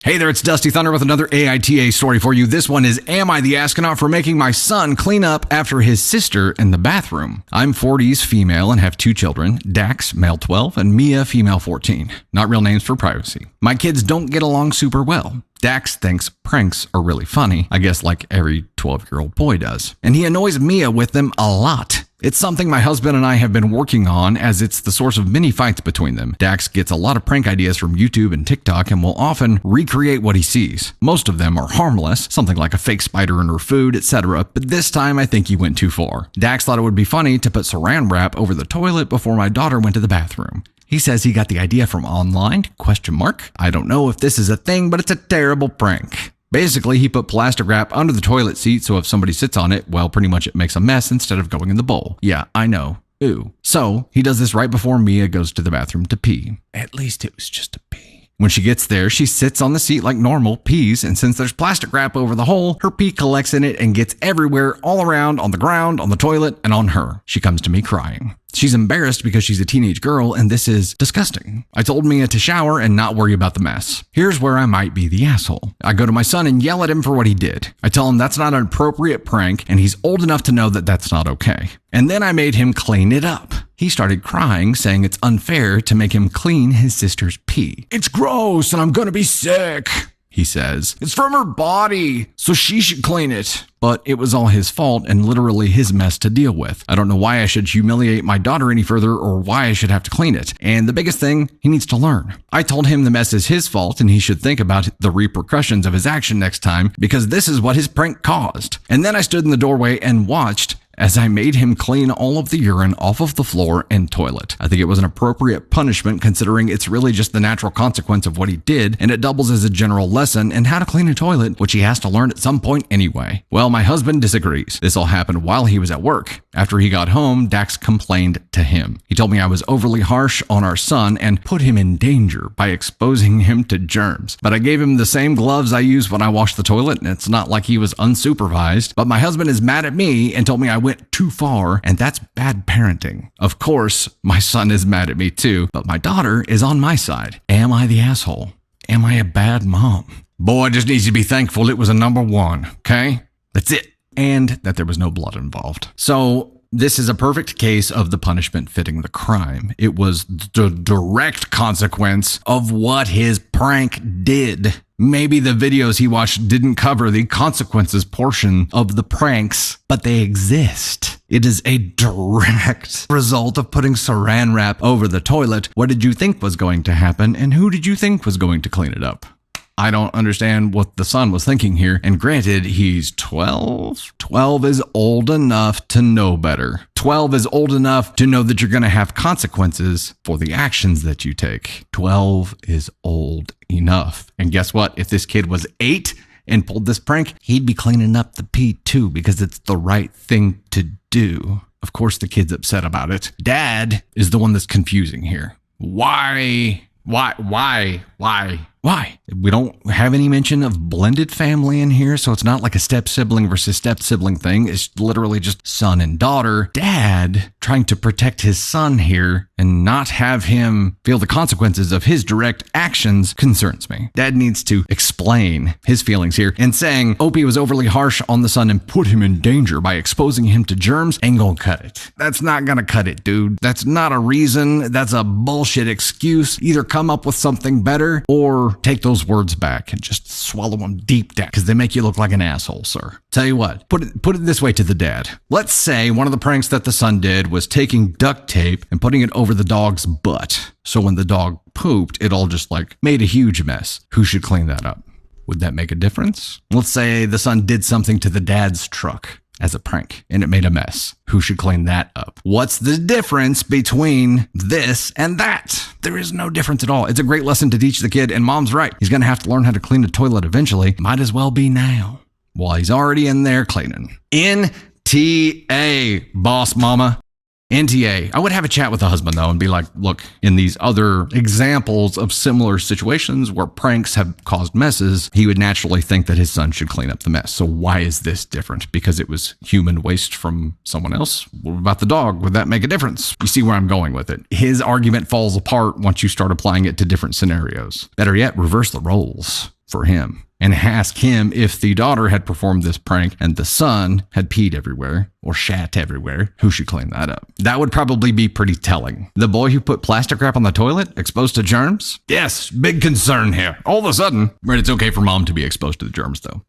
Hey there, it's Dusty Thunder with another AITA story for you. This one is, am I the astronaut for making my son clean up after his sister in the bathroom? I'm 40s female and have 2 children, Dax, male 12, and Mia, female 14. Not real names for privacy. My kids don't get along super well. Dax thinks pranks are really funny, I guess like every 12-year-old boy does. And he annoys Mia with them a lot. It's something my husband and I have been working on, as it's the source of many fights between them. Dax gets a lot of prank ideas from YouTube and TikTok and will often recreate what he sees. Most of them are harmless, something like a fake spider in her food, etc. But this time I think he went too far. Dax thought it would be funny to put saran wrap over the toilet before my daughter went to the bathroom. He says he got the idea from online, ? I don't know if this is a thing, but it's a terrible prank. Basically, he put plastic wrap under the toilet seat so if somebody sits on it, well, pretty much it makes a mess instead of going in the bowl. Yeah, I know. Ooh. So, he does this right before Mia goes to the bathroom to pee. At least it was just a pee. When she gets there, she sits on the seat like normal, pees, and since there's plastic wrap over the hole, her pee collects in it and gets everywhere, all around, on the ground, on the toilet, and on her. She comes to me crying. She's embarrassed because she's a teenage girl, and this is disgusting. I told Mia to shower and not worry about the mess. Here's where I might be the asshole. I go to my son and yell at him for what he did. I tell him that's not an appropriate prank, and he's old enough to know that that's not okay. And then I made him clean it up. He started crying, saying it's unfair to make him clean his sister's pee. It's gross, and I'm gonna be sick, he says. It's from her body, so she should clean it. But it was all his fault and literally his mess to deal with. I don't know why I should humiliate my daughter any further or why I should have to clean it. And the biggest thing, he needs to learn. I told him the mess is his fault and he should think about the repercussions of his action next time because this is what his prank caused. And then I stood in the doorway and watched as I made him clean all of the urine off of the floor and toilet. I think it was an appropriate punishment considering it's really just the natural consequence of what he did, and it doubles as a general lesson in how to clean a toilet, which he has to learn at some point anyway. Well, my husband disagrees. This all happened while he was at work. After he got home, Dax complained to him. He told me I was overly harsh on our son and put him in danger by exposing him to germs. But I gave him the same gloves I use when I wash the toilet, and it's not like he was unsupervised. But my husband is mad at me and told me I went too far, and that's bad parenting. Of course, my son is mad at me too, but my daughter is on my side. Am I the asshole? Am I a bad mom? Boy just needs to be thankful it was a number 1, okay? That's it. And that there was no blood involved. So this is a perfect case of the punishment fitting the crime. It was the direct consequence of what his prank did. Maybe the videos he watched didn't cover the consequences portion of the pranks, but they exist. It is a direct result of putting saran wrap over the toilet. What did you think was going to happen, and who did you think was going to clean it up? I don't understand what the son was thinking here. And granted, he's 12. 12 is old enough to know better. 12 is old enough to know that you're going to have consequences for the actions that you take. 12 is old enough. And guess what? If this kid was 8 and pulled this prank, he'd be cleaning up the pee too because it's the right thing to do. Of course, the kid's upset about it. Dad is the one that's confusing here. Why? We don't have any mention of blended family in here, so it's not like a step-sibling versus step-sibling thing. It's literally just son and daughter. Dad trying to protect his son here and not have him feel the consequences of his direct actions concerns me. Dad needs to explain his feelings here, and saying Opie was overly harsh on the son and put him in danger by exposing him to germs ain't gonna cut it. That's not gonna cut it, dude. That's not a reason. That's a bullshit excuse. Either come up with something better or take those words back and just swallow them deep down because they make you look like an asshole, sir. Tell you what, put it this way to the dad. Let's say one of the pranks that the son did was taking duct tape and putting it over the dog's butt. So when the dog pooped, it all just made a huge mess. Who should clean that up? Would that make a difference? Let's say the son did something to the dad's truck as a prank and it made a mess. Who should clean that up? What's the difference between this and that? There is no difference at all. It's a great lesson to teach the kid, and mom's right. He's going to have to learn how to clean a toilet eventually. Might as well be now while he's already in there cleaning. NTA, boss mama. NTA. I would have a chat with the husband though and be like, look, in these other examples of similar situations where pranks have caused messes, he would naturally think that his son should clean up the mess. So why is this different? Because it was human waste from someone else? What about the dog? Would that make a difference? You see where I'm going with it. His argument falls apart once you start applying it to different scenarios. Better yet, reverse the roles. for him and ask him if the daughter had performed this prank and the son had peed everywhere or shat everywhere, who should clean that up? That would probably be pretty telling. The boy who put plastic wrap on the toilet, exposed to germs? Yes, big concern here. All of a sudden, right, it's okay for mom to be exposed to the germs, though.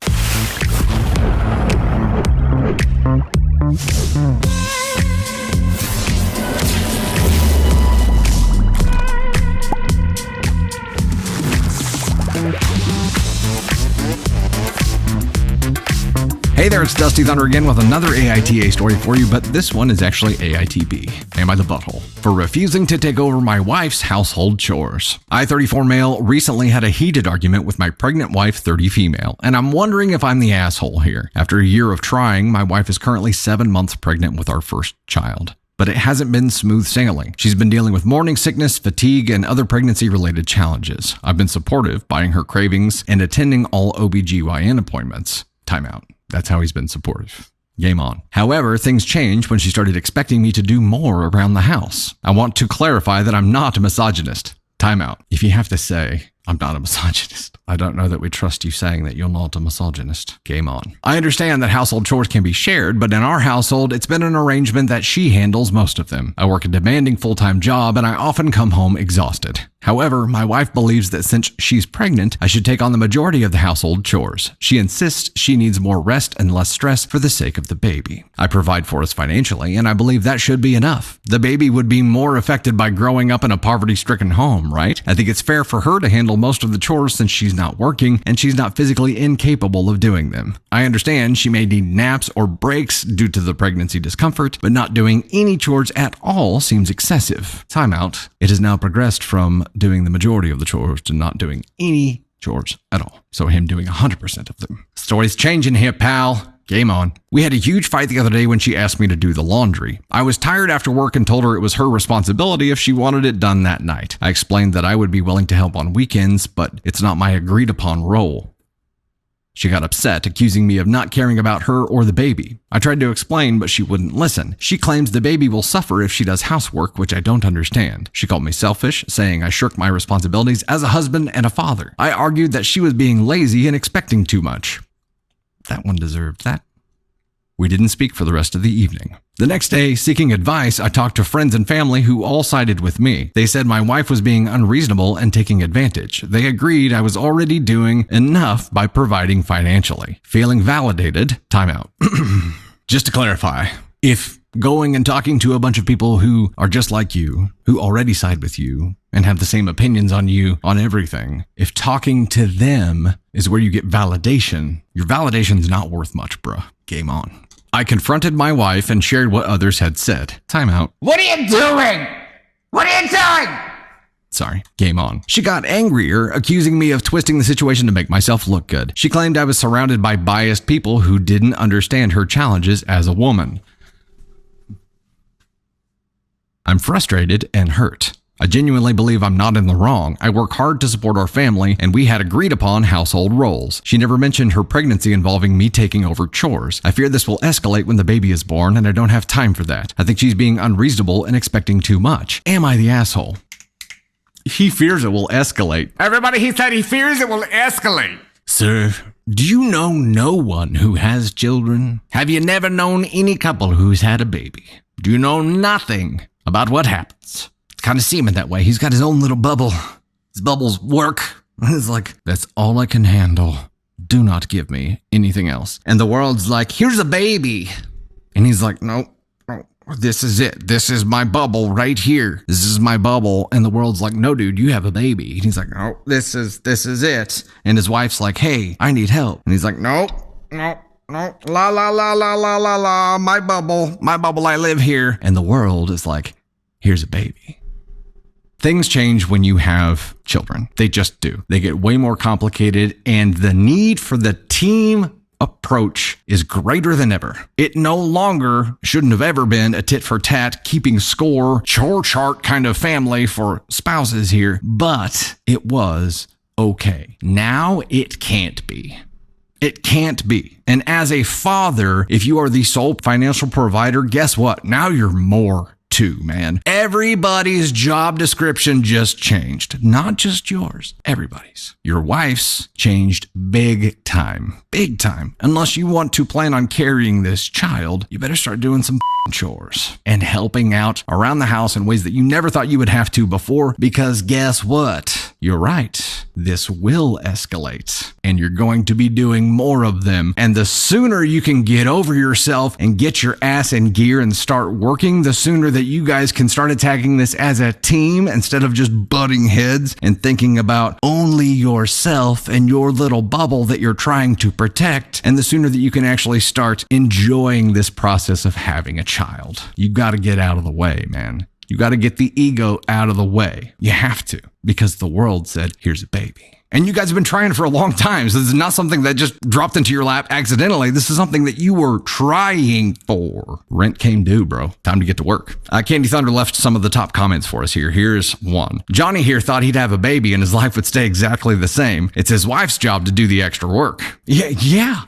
Hey there, it's Dusty Thunder again with another AITA story for you, but this one is actually AITB. Am I the butthole? For refusing to take over my wife's household chores. I, 34 male, recently had a heated argument with my pregnant wife, 30 female, and I'm wondering if I'm the asshole here. After a year of trying, my wife is currently 7 months pregnant with our first child. But it hasn't been smooth sailing. She's been dealing with morning sickness, fatigue, and other pregnancy-related challenges. I've been supportive, buying her cravings, and attending all OBGYN appointments. Timeout. That's how he's been supportive. Game on. However, things changed when she started expecting me to do more around the house. I want to clarify that I'm not a misogynist. Timeout. If you have to say, I'm not a misogynist, I don't know that we trust you saying that you're not a misogynist. Game on. I understand that household chores can be shared, but in our household, it's been an arrangement that she handles most of them. I work a demanding full-time job, and I often come home exhausted. However, my wife believes that since she's pregnant, I should take on the majority of the household chores. She insists she needs more rest and less stress for the sake of the baby. I provide for us financially, and I believe that should be enough. The baby would be more affected by growing up in a poverty-stricken home, right? I think it's fair for her to handle most of the chores since she's not working and she's not physically incapable of doing them. I understand she may need naps or breaks due to the pregnancy discomfort, but not doing any chores at all seems excessive. Timeout. It has now progressed from doing the majority of the chores to not doing any chores at all. So him doing 100% of them. Story's changing here, pal. Game on. We had a huge fight the other day when she asked me to do the laundry. I was tired after work and told her it was her responsibility if she wanted it done that night. I explained that I would be willing to help on weekends, but it's not my agreed upon role. She got upset, accusing me of not caring about her or the baby. I tried to explain, but she wouldn't listen. She claims the baby will suffer if she does housework, which I don't understand. She called me selfish, saying I shirk my responsibilities as a husband and a father. I argued that she was being lazy and expecting too much. That one deserved that. We didn't speak for the rest of the evening. The next day, seeking advice, I talked to friends and family who all sided with me. They said my wife was being unreasonable and taking advantage. They agreed I was already doing enough by providing financially. Feeling validated, timeout. Just to clarify, if going and talking to a bunch of people who are just like you, who already side with you, and have the same opinions on you on everything, if talking to them is where you get validation, your validation's not worth much, bruh. Game on. I confronted my wife and shared what others had said. Timeout. What are you doing? What are you doing? Sorry, game on. She got angrier, accusing me of twisting the situation to make myself look good. She claimed I was surrounded by biased people who didn't understand her challenges as a woman. I'm frustrated and hurt. I genuinely believe I'm not in the wrong. I work hard to support our family, and we had agreed upon household roles. She never mentioned her pregnancy involving me taking over chores. I fear this will escalate when the baby is born, and I don't have time for that. I think she's being unreasonable and expecting too much. Am I the asshole? He fears it will escalate. Everybody, he said he fears it will escalate. Sir, do you know no one who has children? Have you never known any couple who's had a baby? Do you know nothing about what happens? Kind of seeming that way. He's got his own little bubble. His bubbles work. It's like, that's all I can handle. Do not give me anything else. And the world's like, here's a baby. And he's like, no, this is it. This is my bubble right here. This is my bubble. And the world's like, no, dude, you have a baby. And he's like, no, this is it. And his wife's like, hey, I need help. And he's like, no, la, la, la, la, la, la, la, my bubble, I live here. And the world is like, here's a baby. Things change when you have children. They just do. They get way more complicated, and the need for the team approach is greater than ever. It no longer shouldn't have ever been a tit for tat, keeping score, chore chart kind of family for spouses here, but it was okay. Now it can't be. It can't be. And as a father, if you are the sole financial provider, guess what? Now you're more too, man. Everybody's job description just changed. Not just yours. Everybody's. Your wife's changed big time. Big time. Unless you want to plan on carrying this child, you better start doing some chores and helping out around the house in ways that you never thought you would have to before, because guess what? You're right. This will escalate and you're going to be doing more of them. And the sooner you can get over yourself and get your ass in gear and start working, the sooner that you guys can start attacking this as a team instead of just butting heads and thinking about only yourself and your little bubble that you're trying to protect. And the sooner that you can actually start enjoying this process of having a child. You got to get out of the way, man. You got to get the ego out of the way. You have to, because the world said, here's a baby. And you guys have been trying for a long time. So this is not something that just dropped into your lap accidentally. This is something that you were trying for. Rent came due, bro. Time to get to work. Candy Thunder left some of the top comments for us here. Here's one. Johnny here thought he'd have a baby and his life would stay exactly the same. It's his wife's job to do the extra work. Yeah.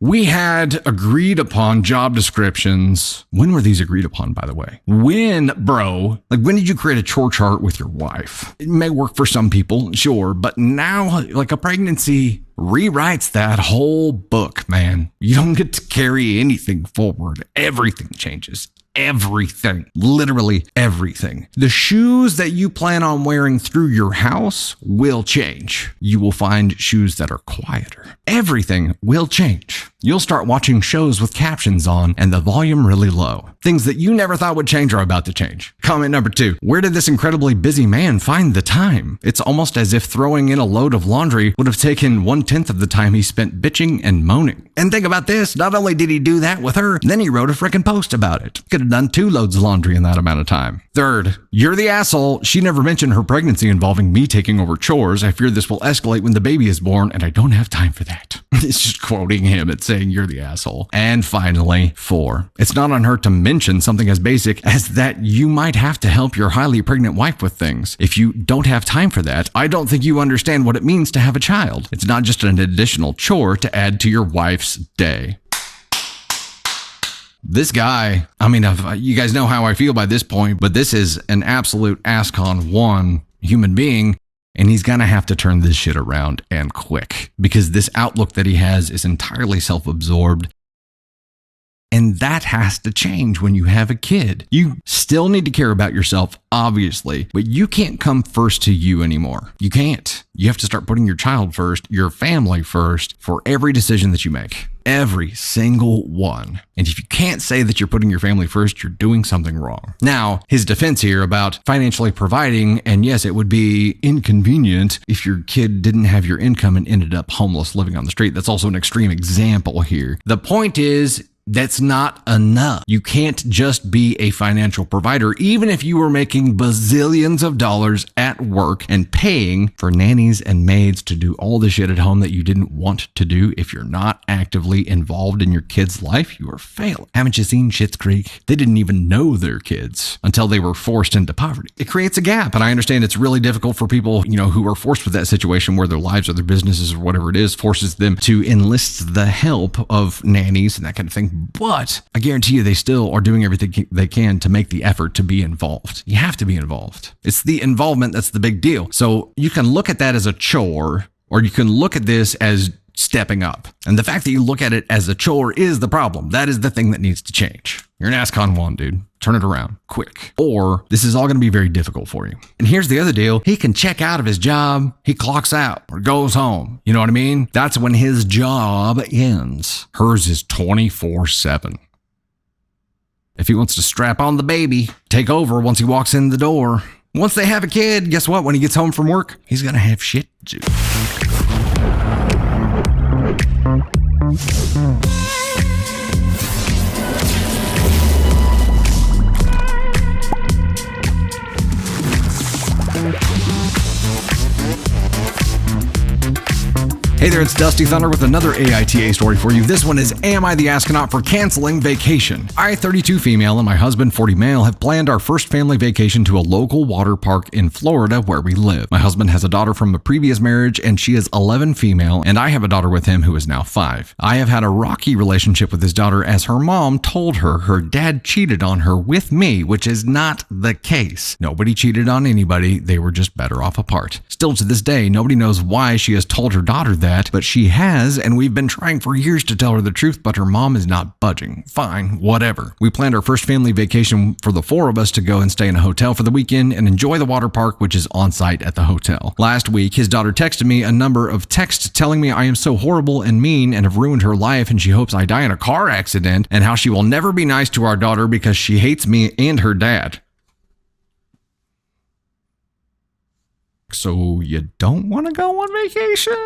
We had agreed upon job descriptions. When were these agreed upon, by the way? When, bro? Like, when did you create a chore chart with your wife? It may work for some people, sure, but now, like, a pregnancy rewrites that whole book, man. You don't get to carry anything forward. Everything changes. Everything. Literally everything. The shoes that you plan on wearing through your house will change. You will find shoes that are quieter. Everything will change. You'll start watching shows with captions on and the volume really low. Things that you never thought would change are about to change. Comment number 2. Where did this incredibly busy man find the time? It's almost as if throwing in a load of laundry would have taken 1/10 of the time he spent bitching and moaning. And think about this. Not only did he do that with her, then he wrote a freaking post about it. Could have done 2 loads of laundry in that amount of time. 3rd, you're the asshole. She never mentioned her pregnancy involving me taking over chores. I fear this will escalate when the baby is born, and I don't have time for that. It's just quoting him and saying you're the asshole. And finally, 4, it's not on her to mention something as basic as that you might have to help your highly pregnant wife with things. If you don't have time for that, I don't think you understand what it means to have a child. It's not just an additional chore to add to your wife's day. This guy, I mean, you guys know how I feel by this point, but this is an absolute ASCON 1 human being, and he's gonna have to turn this shit around and quick, because this outlook that he has is entirely self-absorbed. And that has to change when you have a kid. You still need to care about yourself, obviously, but you can't come first to you anymore. You can't. You have to start putting your child first, your family first, for every decision that you make. Every single one. And if you can't say that you're putting your family first, you're doing something wrong. Now, his defense here about financially providing, and yes, it would be inconvenient if your kid didn't have your income and ended up homeless living on the street. That's also an extreme example here. The point is, that's not enough. You can't just be a financial provider, even if you were making bazillions of dollars at work and paying for nannies and maids to do all the shit at home that you didn't want to do. If you're not actively involved in your kid's life, you are failing. Haven't you seen Schitt's Creek? They didn't even know their kids until they were forced into poverty. It creates a gap, and I understand it's really difficult for people, who are forced with that situation where their lives or their businesses or whatever it is forces them to enlist the help of nannies and that kind of thing. But I guarantee you they still are doing everything they can to make the effort to be involved. You have to be involved. It's the involvement that's the big deal. So you can look at that as a chore, or you can look at this as stepping up. And the fact that you look at it as a chore is the problem. That is the thing that needs to change. You're an ASCON 1, dude. Turn it around quick. Or this is all going to be very difficult for you. And here's the other deal. He can check out of his job. He clocks out or goes home. You know what I mean? That's when his job ends. Hers is 24/7. If he wants to strap on the baby, take over once he walks in the door. Once they have a kid, guess what? When he gets home from work, he's going to have shit to do. Hey there, it's Dusty Thunder with another AITA story for you. This one is, Am I the Astronaut for Canceling Vacation? I, 32 female, and my husband, 40 male, have planned our first family vacation to a local water park in Florida where we live. My husband has a daughter from a previous marriage, and she is 11 female, and I have a daughter with him who is now 5. I have had a rocky relationship with his daughter as her mom told her dad cheated on her with me, which is not the case. Nobody cheated on anybody, they were just better off apart. Still to this day, nobody knows why she has told her daughter that, but she has, and we've been trying for years to tell her the truth, but her mom is not budging. Fine, whatever. We planned our first family vacation for the 4 of us to go and stay in a hotel for the weekend and enjoy the water park, which is on site at the hotel. Last week, his daughter texted me a number of texts telling me I am so horrible and mean and have ruined her life, and she hopes I die in a car accident, and how she will never be nice to our daughter because she hates me and her dad. So you don't want to go on vacation?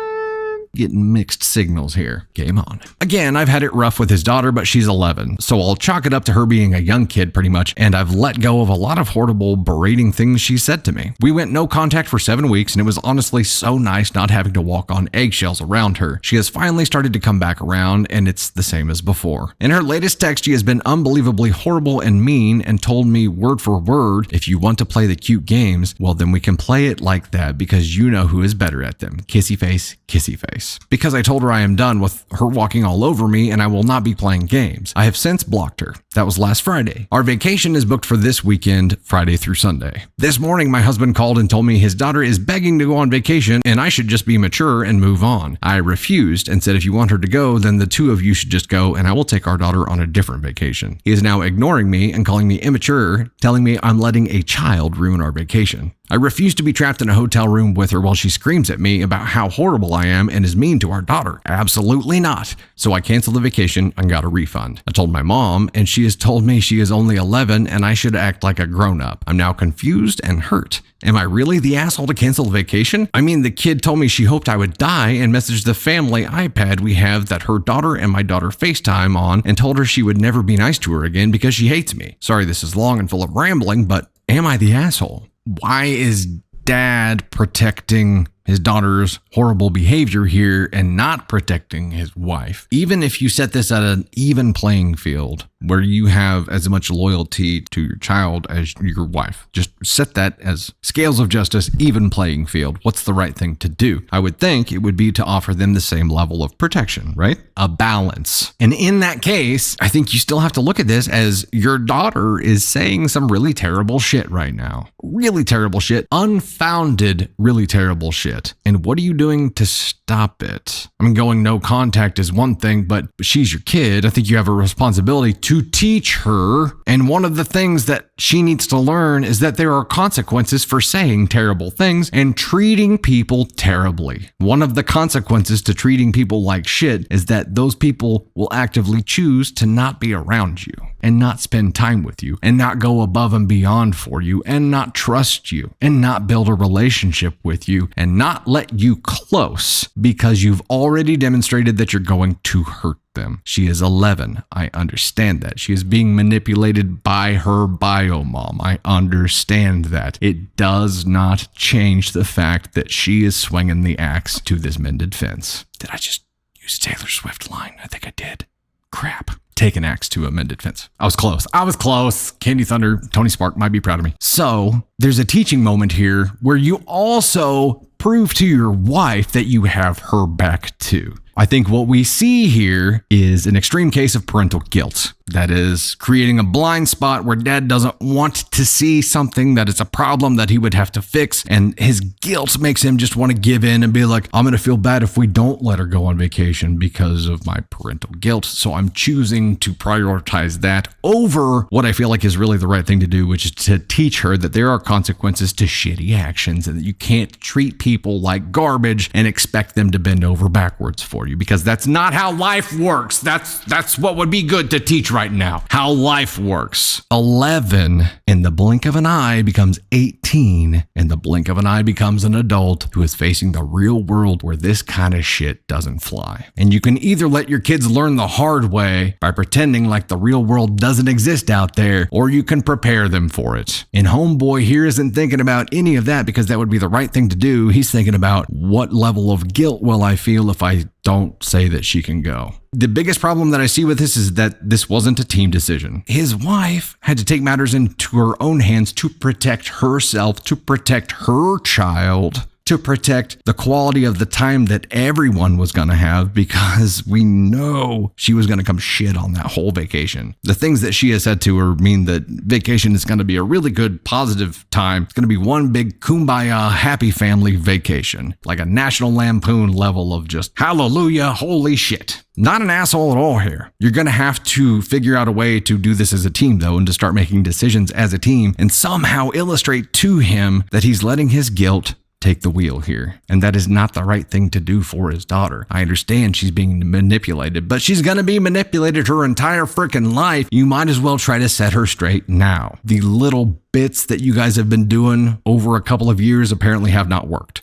Getting mixed signals here. Game on. Again, I've had it rough with his daughter, but she's 11, so I'll chalk it up to her being a young kid pretty much, and I've let go of a lot of horrible, berating things she said to me. We went no contact for 7 weeks, and it was honestly so nice not having to walk on eggshells around her. She has finally started to come back around, and it's the same as before. In her latest text, she has been unbelievably horrible and mean and told me word for word, if you want to play the cute games, well then we can play it like that because you know who is better at them. Kissy face, kissy face. Because I told her I am done with her walking all over me and I will not be playing games. I have since blocked her. That was last Friday. Our vacation is booked for this weekend, Friday through Sunday. This morning, my husband called and told me his daughter is begging to go on vacation and I should just be mature and move on. I refused and said if you want her to go, then the 2 of you should just go and I will take our daughter on a different vacation. He is now ignoring me and calling me immature, telling me I'm letting a child ruin our vacation. I refuse to be trapped in a hotel room with her while she screams at me about how horrible I am and is mean to our daughter. Absolutely not. So I canceled the vacation and got a refund. I told my mom, and she has told me she is only 11 and I should act like a grown-up. I'm now confused and hurt. Am I really the asshole to cancel the vacation? I mean, the kid told me she hoped I would die and messaged the family iPad we have that her daughter and my daughter FaceTime on and told her she would never be nice to her again because she hates me. Sorry, this is long and full of rambling, but am I the asshole? Why is dad protecting his daughter's horrible behavior here and not protecting his wife? Even if you set this at an even playing field where you have as much loyalty to your child as your wife, just set that as scales of justice, even playing field. What's the right thing to do? I would think it would be to offer them the same level of protection, right? A balance. And in that case, I think you still have to look at this as your daughter is saying some really terrible shit right now. Really terrible shit. Unfounded, really terrible shit. And what are you doing to stop it? I mean, going no contact is one thing, but she's your kid. I think you have a responsibility to teach her. And one of the things that she needs to learn is that there are consequences for saying terrible things and treating people terribly. One of the consequences to treating people like shit is that those people will actively choose to not be around you and not spend time with you and not go above and beyond for you and not trust you and not build a relationship with you and not let you close because you've already demonstrated that you're going to hurt them. She is 11. I understand that. She is being manipulated by her bio mom. I understand that. It does not change the fact that she is swinging the axe to this mended fence. Did I just use a Taylor Swift line? I think I did. Crap. Take an axe to a mended fence. I was close. Candy Thunder, Tony Spark might be proud of me. So there's a teaching moment here where you also prove to your wife that you have her back too. I think what we see here is an extreme case of parental guilt. That is creating a blind spot where dad doesn't want to see something that is a problem that he would have to fix. And his guilt makes him just want to give in and be like, I'm going to feel bad if we don't let her go on vacation because of my parental guilt. So I'm choosing to prioritize that over what I feel like is really the right thing to do, which is to teach her that there are consequences to shitty actions and that you can't treat people like garbage and expect them to bend over backwards for you, because that's not how life works. That's what would be good to teach right now. How life works. 11 in the blink of an eye becomes 18 in the blink of an eye becomes an adult who is facing the real world where this kind of shit doesn't fly. And you can either let your kids learn the hard way by pretending like the real world doesn't exist out there, or you can prepare them for it. And homeboy here isn't thinking about any of that because that would be the right thing to do. He's thinking about what level of guilt will I feel if I don't say that she can go. The biggest problem that I see with this is that this wasn't a team decision. His wife had to take matters into her own hands to protect herself, to protect her child, to protect the quality of the time that everyone was going to have, because we know she was going to come shit on that whole vacation. The things that she has said to her mean that vacation is going to be a really good, positive time. It's going to be one big kumbaya, happy family vacation, like a National Lampoon level of just hallelujah, holy shit. Not an asshole at all here. You're going to have to figure out a way to do this as a team, though, and to start making decisions as a team and somehow illustrate to him that he's letting his guilt take the wheel here. And that is not the right thing to do for his daughter. I understand she's being manipulated, but she's going to be manipulated her entire freaking life. You might as well try to set her straight now. The little bits that you guys have been doing over a couple of years apparently have not worked.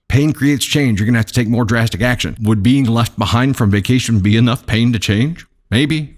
Pain creates change. You're going to have to take more drastic action. Would being left behind from vacation be enough pain to change? Maybe.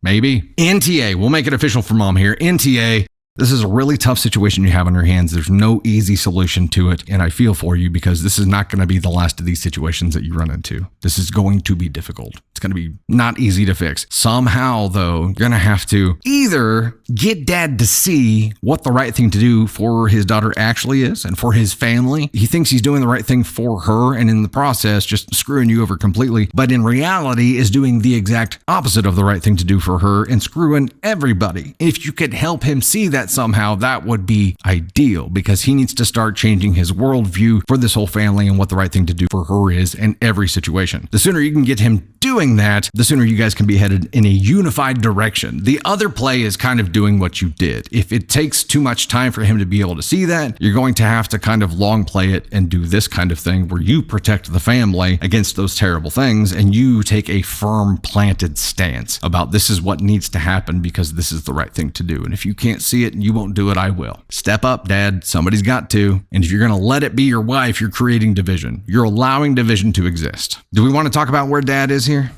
NTA, we'll make it official for mom here. NTA, this is a really tough situation you have on your hands. There's no easy solution to it, and I feel for you because this is not going to be the last of these situations that you run into. This is going to be difficult. It's going to be not easy to fix. Somehow, though, you're going to have to either get dad to see what the right thing to do for his daughter actually is and for his family. He thinks he's doing the right thing for her, and in the process, just screwing you over completely, but in reality is doing the exact opposite of the right thing to do for her and screwing everybody. If you could help him see that somehow, that would be ideal, because he needs to start changing his worldview for this whole family and what the right thing to do for her is in every situation. The sooner you can get him doing that, the sooner you guys can be headed in a unified direction. The other play is kind of doing what you did. If it takes too much time for him to be able to see that, you're going to have to kind of long play it and do this kind of thing where you protect the family against those terrible things and you take a firm planted stance about this is what needs to happen because this is the right thing to do. And if you can't see it and you won't do it, I will. Step up, Dad. Somebody's got to. And if you're going to let it be your wife, you're creating division. You're allowing division to exist. Do we want to talk about where Dad is here?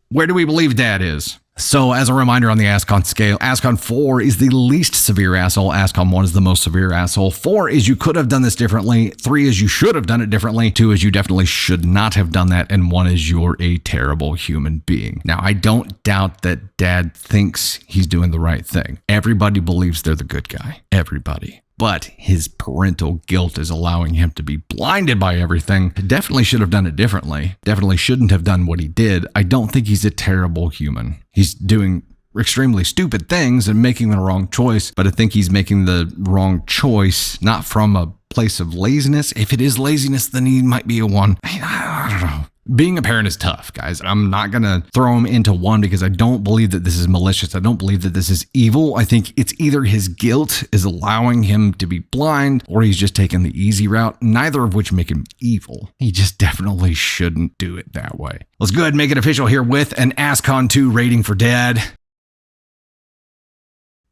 Where do we believe Dad is? So as a reminder on the ASCON scale, ASCON 4 is the least severe asshole. ASCON 1 is the most severe asshole. 4 is you could have done this differently. 3 is you should have done it differently. 2 is you definitely should not have done that. And 1 is you're a terrible human being. Now, I don't doubt that Dad thinks he's doing the right thing. Everybody believes they're the good guy. Everybody. But his parental guilt is allowing him to be blinded by everything. Definitely should have done it differently. Definitely shouldn't have done what he did. I don't think he's a terrible human. He's doing extremely stupid things and making the wrong choice, but I think he's making the wrong choice not from a place of laziness. If it is laziness, then he might be a one. I don't know. Being a parent is tough, guys. I'm not going to throw him into one because I don't believe that this is malicious. I don't believe that this is evil. I think it's either his guilt is allowing him to be blind or he's just taking the easy route, neither of which make him evil. He just definitely shouldn't do it that way. Let's go ahead and make it official here with an ASCON 2 rating for Dad.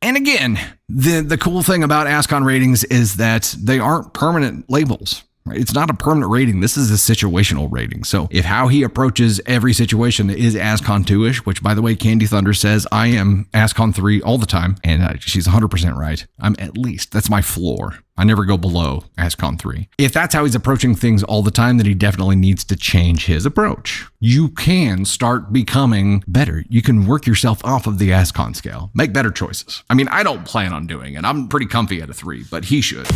And again, the cool thing about ASCON ratings is that they aren't permanent labels. Right? It's not a permanent rating. This is a situational rating. So if how he approaches every situation is ASCON 2-ish, which by the way, Candy Thunder says I am ASCON 3 all the time, and she's 100% right. I'm at least, that's my floor. I never go below ASCON 3. If that's how he's approaching things all the time, then he definitely needs to change his approach. You can start becoming better. You can work yourself off of the ASCON scale. Make better choices. I mean, I don't plan on doing it. I'm pretty comfy at a 3, but he should.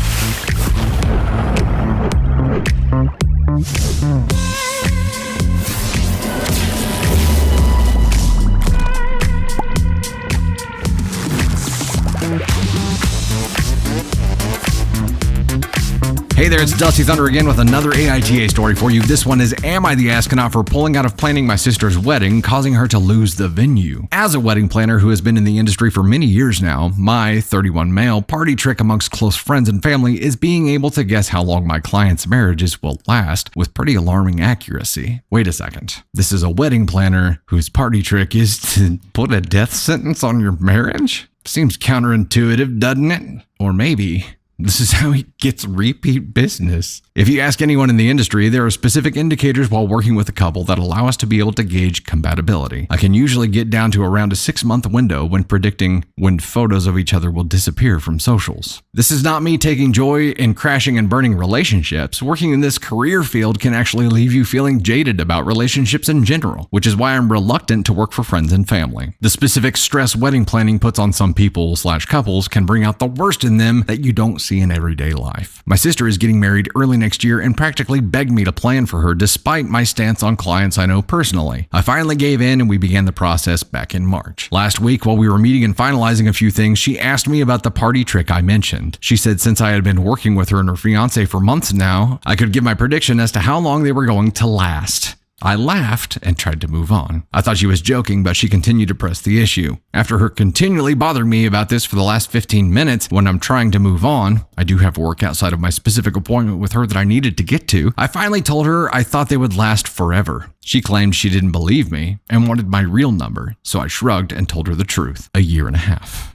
Hey there, it's Dusty Thunder again with another AITA story for you. This one is, am I the astronaut for pulling out of planning my sister's wedding, causing her to lose the venue? As a wedding planner who has been in the industry for many years now, my 31 male party trick amongst close friends and family is being able to guess how long my clients' marriages will last with pretty alarming accuracy. Wait a second. This is a wedding planner whose party trick is to put a death sentence on your marriage? Seems counterintuitive, doesn't it? Or maybe this is how he gets repeat business. If you ask anyone in the industry, there are specific indicators while working with a couple that allow us to be able to gauge compatibility. I can usually get down to around a 6-month window when predicting when photos of each other will disappear from socials. This is not me taking joy in crashing and burning relationships. Working in this career field can actually leave you feeling jaded about relationships in general, which is why I'm reluctant to work for friends and family. The specific stress wedding planning puts on some people/couples can bring out the worst in them that you don't see in everyday life. My sister is getting married early next year and practically begged me to plan for her despite my stance on clients I know personally. I finally gave in and we began the process back in March. Last week, while we were meeting and finalizing a few things, she asked me about the party trick I mentioned. She said since I had been working with her and her fiance for months now, I could give my prediction as to how long they were going to last. I laughed and tried to move on. I thought she was joking, but she continued to press the issue. After her continually bothering me about this for the last 15 minutes when I'm trying to move on, I do have work outside of my specific appointment with her that I needed to get to, I finally told her I thought they would last forever. She claimed she didn't believe me and wanted my real number, so I shrugged and told her the truth. 1.5 years.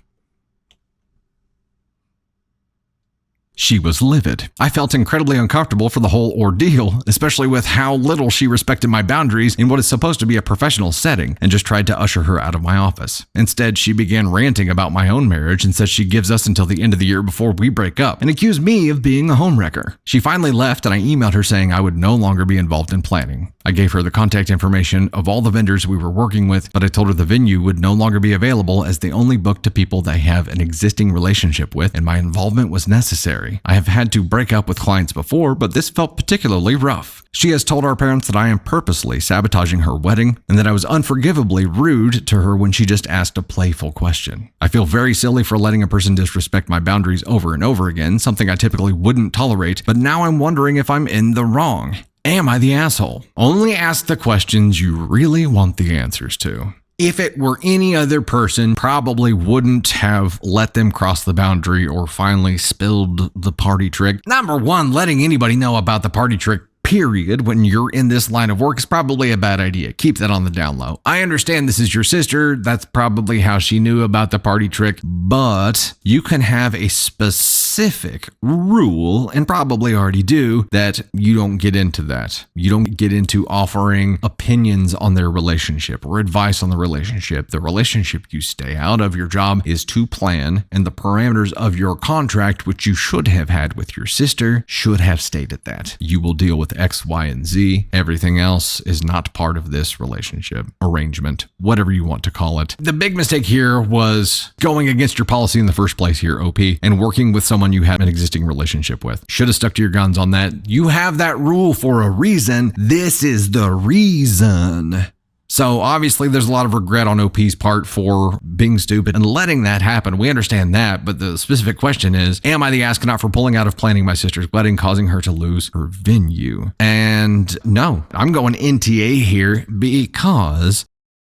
She was livid. I felt incredibly uncomfortable for the whole ordeal, especially with how little she respected my boundaries in what is supposed to be a professional setting, and just tried to usher her out of my office. Instead, she began ranting about my own marriage and says she gives us until the end of the year before we break up, and accused me of being a homewrecker. She finally left and I emailed her saying I would no longer be involved in planning. I gave her the contact information of all the vendors we were working with, but I told her the venue would no longer be available as they only book to people they have an existing relationship with, and my involvement was necessary. I have had to break up with clients before, but this felt particularly rough. She has told our parents that I am purposely sabotaging her wedding and that I was unforgivably rude to her when she just asked a playful question. I feel very silly for letting a person disrespect my boundaries over and over again, something I typically wouldn't tolerate, but now I'm wondering if I'm in the wrong. Am I the asshole? Only ask the questions you really want the answers to. If it were any other person, probably wouldn't have let them cross the boundary or finally spilled the party trick. Number one, letting anybody know about the party trick period when you're in this line of work is probably a bad idea. Keep that on the down low. I understand this is your sister. That's probably how she knew about the party trick, but you can have a specific rule, and probably already do, that you don't get into that. You don't get into offering opinions on their relationship or advice on the relationship. The relationship you stay out of. Your job is to plan, and the parameters of your contract, which you should have had with your sister, should have stated that. You will deal with X, Y, and Z. Everything else is not part of this relationship, arrangement, whatever you want to call it. The big mistake here was going against your policy in the first place here, OP, and working with someone you have an existing relationship with. Should have stuck to your guns on that. You have that rule for a reason. This is the reason. So obviously there's a lot of regret on OP's part for being stupid and letting that happen. We understand that, but the specific question is, am I the astronaut for pulling out of planning my sister's wedding, causing her to lose her venue? And no, I'm going NTA here because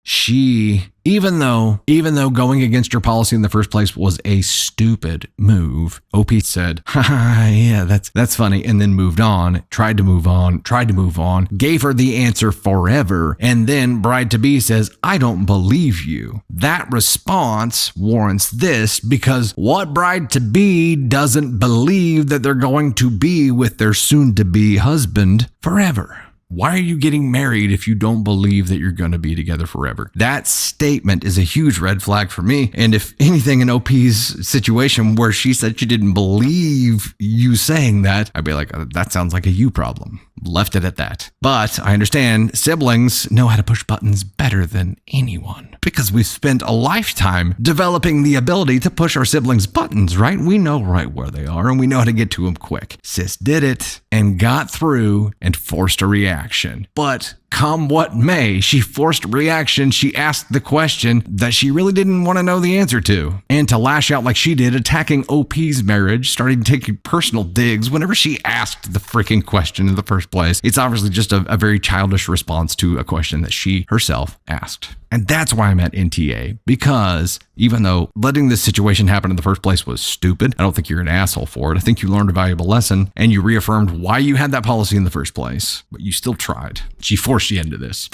she, even though going against your policy in the first place was a stupid move, OP said, haha, yeah, that's funny, and then moved on, tried to move on, gave her the answer forever, and then bride-to-be says, I don't believe you. That response warrants this, because what bride-to-be doesn't believe that they're going to be with their soon-to-be husband forever? Why are you getting married if you don't believe that you're going to be together forever? That statement is a huge red flag for me. And if anything in OP's situation where she said she didn't believe you saying that, I'd be like, that sounds like a you problem. Left it at that. But I understand siblings know how to push buttons better than anyone because we've spent a lifetime developing the ability to push our siblings' buttons, right? We know right where they are and we know how to get to them quick. Sis did it and got through and forced a reaction. But come what may. She forced reaction. She asked the question that she really didn't want to know the answer to. And to lash out like she did, attacking OP's marriage, starting taking personal digs whenever she asked the freaking question in the first place. It's obviously just a very childish response to a question that she herself asked. And that's why I'm at NTA, because even though letting this situation happen in the first place was stupid, I don't think you're an asshole for it. I think you learned a valuable lesson and you reaffirmed why you had that policy in the first place, but you still tried. She forced you into this.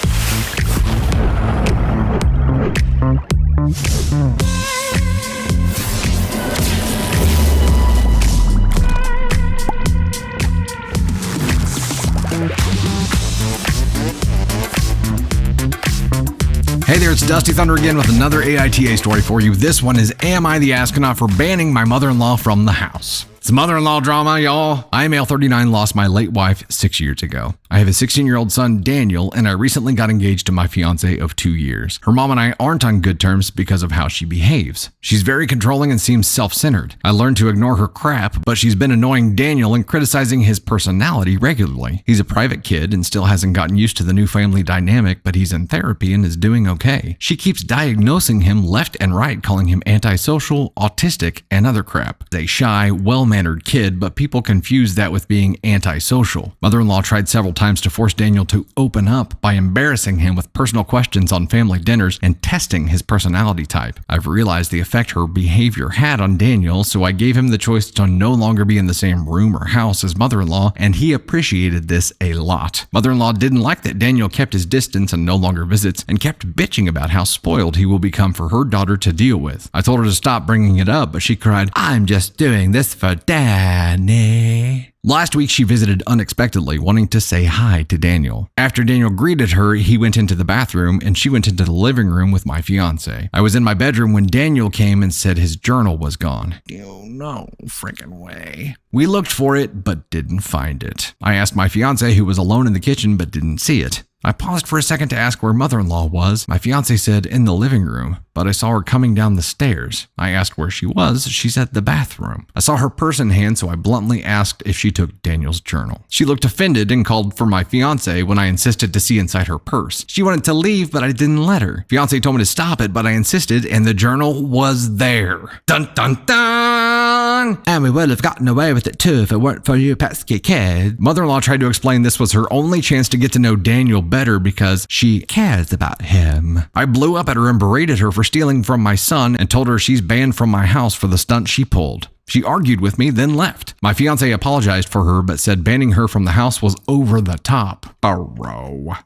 Hey there, it's Dusty Thunder again with another AITA story for you. This one is, Am I the Astronaut for Banning My Mother-in-Law from the House? It's mother-in-law drama, y'all. I, male 39, lost my late wife 6 years ago. I have a 16-year-old son, Daniel, and I recently got engaged to my fiance of 2 years. Her mom and I aren't on good terms because of how she behaves. She's very controlling and seems self-centered. I learned to ignore her crap, but she's been annoying Daniel and criticizing his personality regularly. He's a private kid and still hasn't gotten used to the new family dynamic, but he's in therapy and is doing okay. She keeps diagnosing him left and right, calling him antisocial, autistic, and other crap. He's a shy, well-mannered kid, but people confuse that with being antisocial. Mother-in-law tried several times to force Daniel to open up by embarrassing him with personal questions on family dinners and testing his personality type. I've realized the effect her behavior had on Daniel, so I gave him the choice to no longer be in the same room or house as mother-in-law, and he appreciated this a lot. Mother-in-law didn't like that Daniel kept his distance and no longer visits, and kept bitching about how spoiled he will become for her daughter to deal with. I told her to stop bringing it up, but she cried, "I'm just doing this for Danny." Last week, she visited unexpectedly, wanting to say hi to Daniel. After Daniel greeted her, he went into the bathroom and she went into the living room with my fiance. I was in my bedroom when Daniel came and said his journal was gone. Oh, no freaking way. We looked for it, but didn't find it. I asked my fiance, who was alone in the kitchen, but didn't see it. I paused for a second to ask where mother-in-law was. My fiance said in the living room, but I saw her coming down the stairs. I asked where she was. She said the bathroom. I saw her purse in hand, so I bluntly asked if she took Daniel's journal. She looked offended and called for my fiance when I insisted to see inside her purse. She wanted to leave, but I didn't let her. Fiance told me to stop it, but I insisted, and the journal was there. Dun dun dun! And we would have gotten away with it too if it weren't for you pesky kid. Mother-in-law tried to explain this was her only chance to get to know Daniel better because she cares about him. I blew up at her and berated her for stealing from my son and told her she's banned from my house for the stunt she pulled. She argued with me, then left. My fiance apologized for her, but said banning her from the house was over the top. Bro.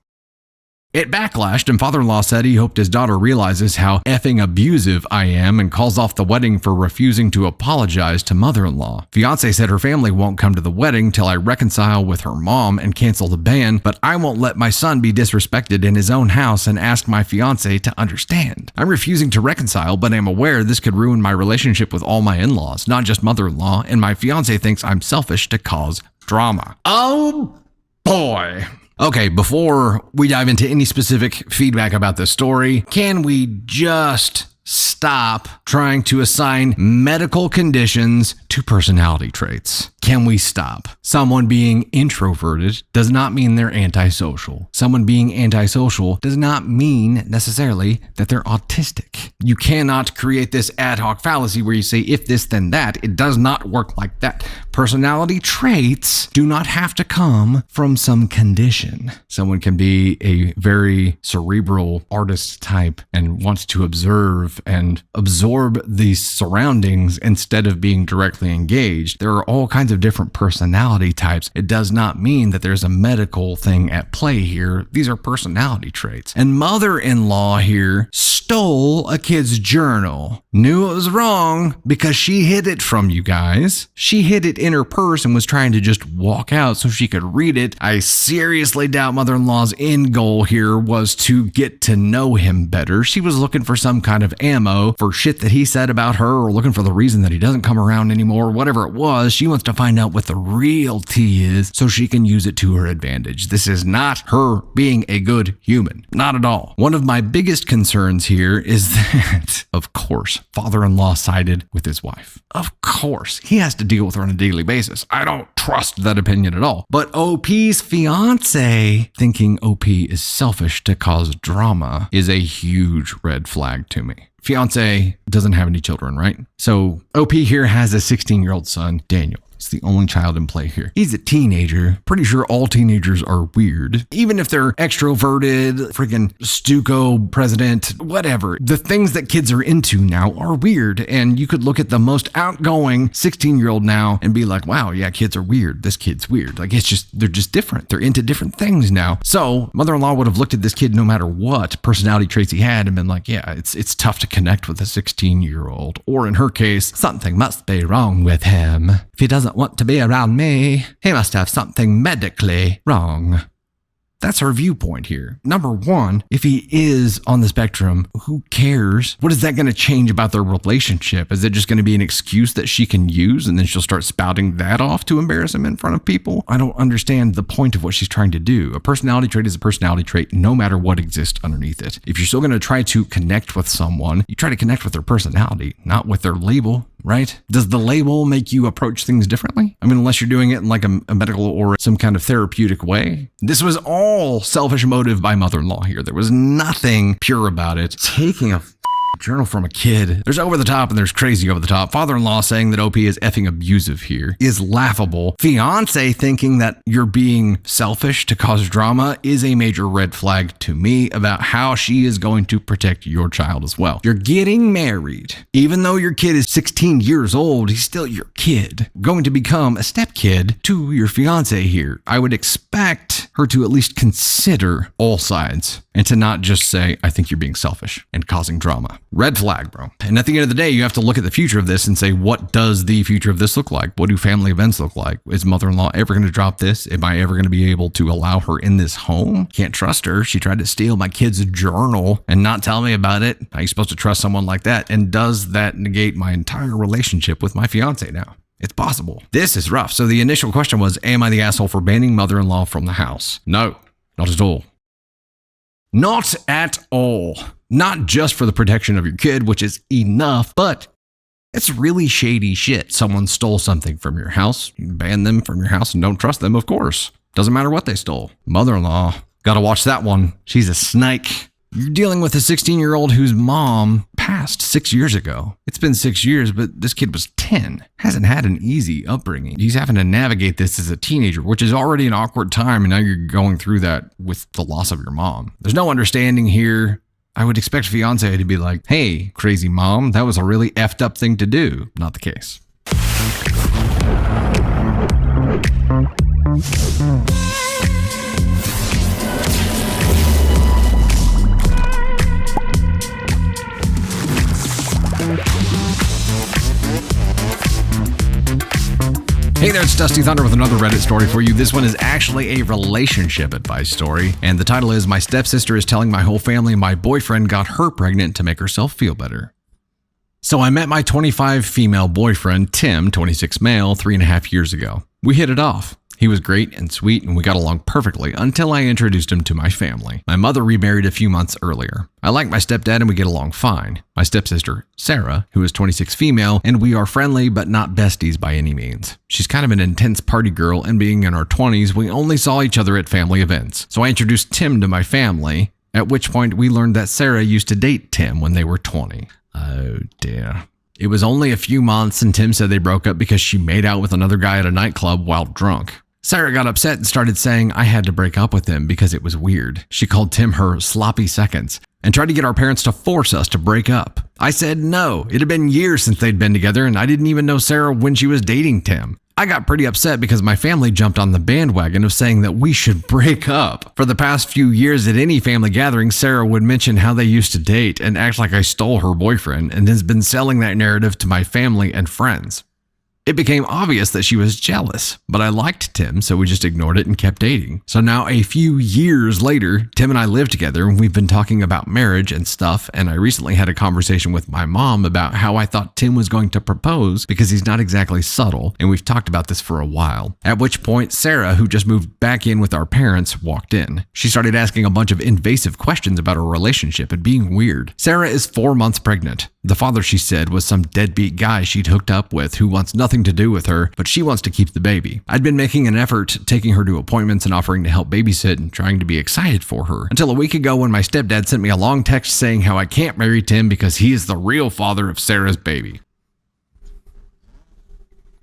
It backlashed, and father-in-law said he hoped his daughter realizes how effing abusive I am and calls off the wedding for refusing to apologize to mother-in-law. Fiance said her family won't come to the wedding till I reconcile with her mom and cancel the ban, but I won't let my son be disrespected in his own house and ask my fiance to understand. I'm refusing to reconcile, but am aware this could ruin my relationship with all my in-laws, not just mother-in-law, and my fiance thinks I'm selfish to cause drama. Oh boy. Okay, before we dive into any specific feedback about this story, can we just stop trying to assign medical conditions to personality traits? Can we stop? Someone being introverted does not mean they're antisocial. Someone being antisocial does not mean necessarily that they're autistic. You cannot create this ad hoc fallacy where you say if this then that. It does not work like that. Personality traits do not have to come from some condition. Someone can be a very cerebral artist type and wants to observe and absorb these surroundings instead of being directly engaged. There are all kinds of different personality types. It does not mean that there's a medical thing at play here. These are personality traits. And mother-in-law here stole a kid's journal. Knew it was wrong because she hid it from you guys. She hid it in her purse and was trying to just walk out so she could read it. I seriously doubt mother-in-law's end goal here was to get to know him better. She was looking for some kind of ammo for shit that he said about her, or looking for the reason that he doesn't come around anymore. Whatever it was, she wants to find find out what the real tea is so she can use it to her advantage. This is not her being a good human. Not at all. One of my biggest concerns here is that, of course, father-in-law sided with his wife. Of course, he has to deal with her on a daily basis. I don't trust that opinion at all. But OP's fiance thinking OP is selfish to cause drama is a huge red flag to me. Fiance doesn't have any children, right? So OP here has a 16-year-old son, Daniel. It's the only child in play here. He's a teenager. Pretty sure all teenagers are weird. Even if they're extroverted, freaking stucco president, whatever. The things that kids are into now are weird. And you could look at the most outgoing 16-year-old now and be like, wow, yeah, kids are weird. This kid's weird. Like, they're just different. They're into different things now. So mother-in-law would have looked at this kid no matter what personality traits he had and been like, yeah, it's tough to connect with a 16-year-old. Or in her case, something must be wrong with him. If he doesn't want to be around me, he must have something medically wrong. That's her viewpoint here. Number one, if he is on the spectrum, who cares? What is that going to change about their relationship? Is it just going to be an excuse that she can use and then she'll start spouting that off to embarrass him in front of people? I don't understand the point of what she's trying to do. A personality trait is a personality trait no matter what exists underneath it. If you're still going to try to connect with someone, you try to connect with their personality, not with their label. Right? Does the label make you approach things differently? I mean, unless you're doing it in like a medical or some kind of therapeutic way. This was all selfish motive by mother-in-law here. There was nothing pure about it. Taking a journal from a kid. There's over the top and there's crazy over the top. Father-in-law saying that OP is effing abusive here is laughable. Fiance thinking that you're being selfish to cause drama is a major red flag to me about how she is going to protect your child as well. You're getting married. Even though your kid is 16 years old, he's still your kid. Going to become a stepkid to your fiance here. I would expect her to at least consider all sides and to not just say, I think you're being selfish and causing drama. Red flag, bro. And at the end of the day, you have to look at the future of this and say, what does the future of this look like? What do family events look like? Is mother-in-law ever going to drop this? Am I ever going to be able to allow her in this home? Can't trust her. She tried to steal my kid's journal and not tell me about it. How are you supposed to trust someone like that? And does that negate my entire relationship with my fiance now? It's possible. This is rough. So the initial question was, am I the asshole for banning mother-in-law from the house? No, not at all. Not at all. Not just for the protection of your kid, which is enough, but it's really shady shit. Someone stole something from your house. You ban them from your house and don't trust them, of course. Doesn't matter what they stole. Mother-in-law, gotta watch that one. She's a snake. You're dealing with a 16-year-old whose mom passed 6 years ago. It's been 6 years, but this kid was 10. Hasn't had an easy upbringing. He's having to navigate this as a teenager, which is already an awkward time, and now you're going through that with the loss of your mom. There's no understanding here. I would expect fiance to be like, hey, crazy mom, that was a really effed up thing to do. Not the case. Hey there, it's Dusty Thunder with another Reddit story for you. This one is actually a relationship advice story, and the title is My Stepsister is Telling My Whole Family My Boyfriend Got Her Pregnant to Make Herself Feel Better. So I met my 25 female boyfriend, Tim, 26 male, 3.5 years ago. We hit it off. He was great and sweet, and we got along perfectly until I introduced him to my family. My mother remarried a few months earlier. I like my stepdad and we get along fine. My stepsister, Sarah, who is 26 female, and we are friendly but not besties by any means. She's kind of an intense party girl, and being in our 20s, we only saw each other at family events. So I introduced Tim to my family, at which point we learned that Sarah used to date Tim when they were 20. Oh dear. It was only a few months and Tim said they broke up because she made out with another guy at a nightclub while drunk. Sarah got upset and started saying I had to break up with him because it was weird. She called Tim her sloppy seconds and tried to get our parents to force us to break up. I said no. It had been years since they'd been together and I didn't even know Sarah when she was dating Tim. I got pretty upset because my family jumped on the bandwagon of saying that we should break up. For the past few years at any family gathering, Sarah would mention how they used to date and act like I stole her boyfriend and has been selling that narrative to my family and friends. It became obvious that she was jealous, but I liked Tim, so we just ignored it and kept dating. So now a few years later, Tim and I live together and we've been talking about marriage and stuff, and I recently had a conversation with my mom about how I thought Tim was going to propose because he's not exactly subtle, and we've talked about this for a while. At which point, Sarah, who just moved back in with our parents, walked in. She started asking a bunch of invasive questions about our relationship and being weird. Sarah is 4 months pregnant. The father, she said, was some deadbeat guy she'd hooked up with who wants nothing to do with her, but she wants to keep the baby. I'd been making an effort, taking her to appointments and offering to help babysit and trying to be excited for her, until a week ago when my stepdad sent me a long text saying how I can't marry Tim because he is the real father of Sarah's baby.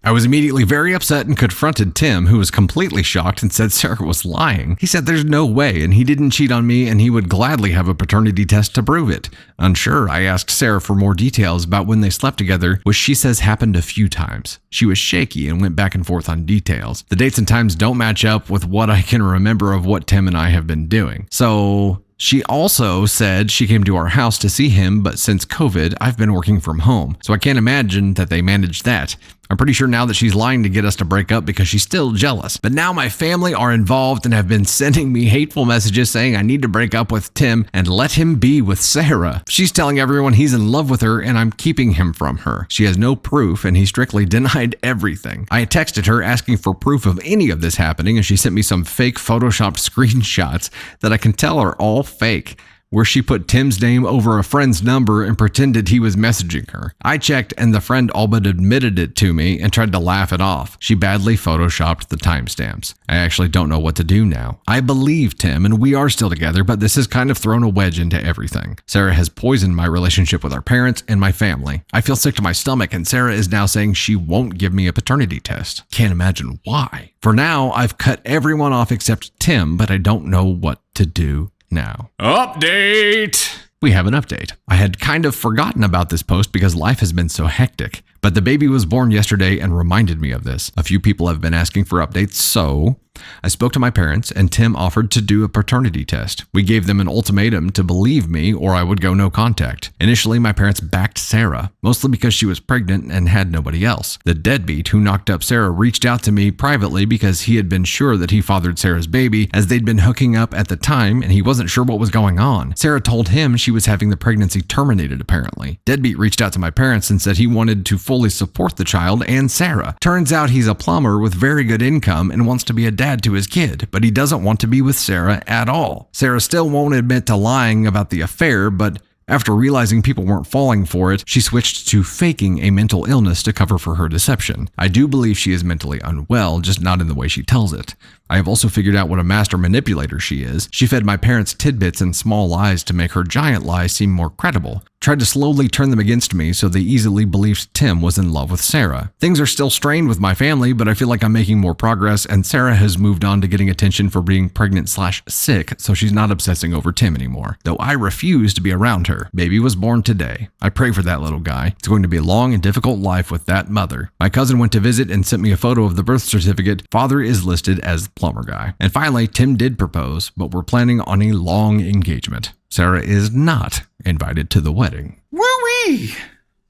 I was immediately very upset and confronted Tim, who was completely shocked and said Sarah was lying. He said there's no way, and he didn't cheat on me, and he would gladly have a paternity test to prove it. Unsure, I asked Sarah for more details about when they slept together, which she says happened a few times. She was shaky and went back and forth on details. The dates and times don't match up with what I can remember of what Tim and I have been doing. So she also said she came to our house to see him, but since COVID, I've been working from home, so I can't imagine that they managed that. I'm pretty sure now that she's lying to get us to break up because she's still jealous. But now my family are involved and have been sending me hateful messages saying I need to break up with Tim and let him be with Sarah. She's telling everyone he's in love with her and I'm keeping him from her. She has no proof and he strictly denied everything. I texted her asking for proof of any of this happening and she sent me some fake photoshopped screenshots that I can tell are all fake, where she put Tim's name over a friend's number and pretended he was messaging her. I checked and the friend all but admitted it to me and tried to laugh it off. She badly photoshopped the timestamps. I actually don't know what to do now. I believe Tim and we are still together, but this has kind of thrown a wedge into everything. Sarah has poisoned my relationship with our parents and my family. I feel sick to my stomach and Sarah is now saying she won't give me a paternity test. Can't imagine why. For now, I've cut everyone off except Tim, but I don't know what to do now. Update! We have an update. I had kind of forgotten about this post because life has been so hectic, but the baby was born yesterday and reminded me of this. A few people have been asking for updates, so I spoke to my parents and Tim offered to do a paternity test. We gave them an ultimatum to believe me or I would go no contact. Initially, my parents backed Sarah, mostly because she was pregnant and had nobody else. The deadbeat who knocked up Sarah reached out to me privately because he had been sure that he fathered Sarah's baby, as they'd been hooking up at the time and he wasn't sure what was going on. Sarah told him she was having the pregnancy terminated apparently. Deadbeat reached out to my parents and said he wanted to fully support the child and Sarah. Turns out he's a plumber with very good income and wants to be a dad to his kid, but he doesn't want to be with Sarah at all. Sarah still won't admit to lying about the affair, but after realizing people weren't falling for it, she switched to faking a mental illness to cover for her deception. I do believe she is mentally unwell, just not in the way she tells it. I have also figured out what a master manipulator she is. She fed my parents tidbits and small lies to make her giant lies seem more credible. Tried to slowly turn them against me so they easily believed Tim was in love with Sarah. Things are still strained with my family, but I feel like I'm making more progress and Sarah has moved on to getting attention for being pregnant/sick, so she's not obsessing over Tim anymore. Though I refuse to be around her. Baby was born today. I pray for that little guy. It's going to be a long and difficult life with that mother. My cousin went to visit and sent me a photo of the birth certificate. Father is listed as plumber guy. And finally, Tim did propose, but we're planning on a long engagement. Sarah is not invited to the wedding. Woo-wee!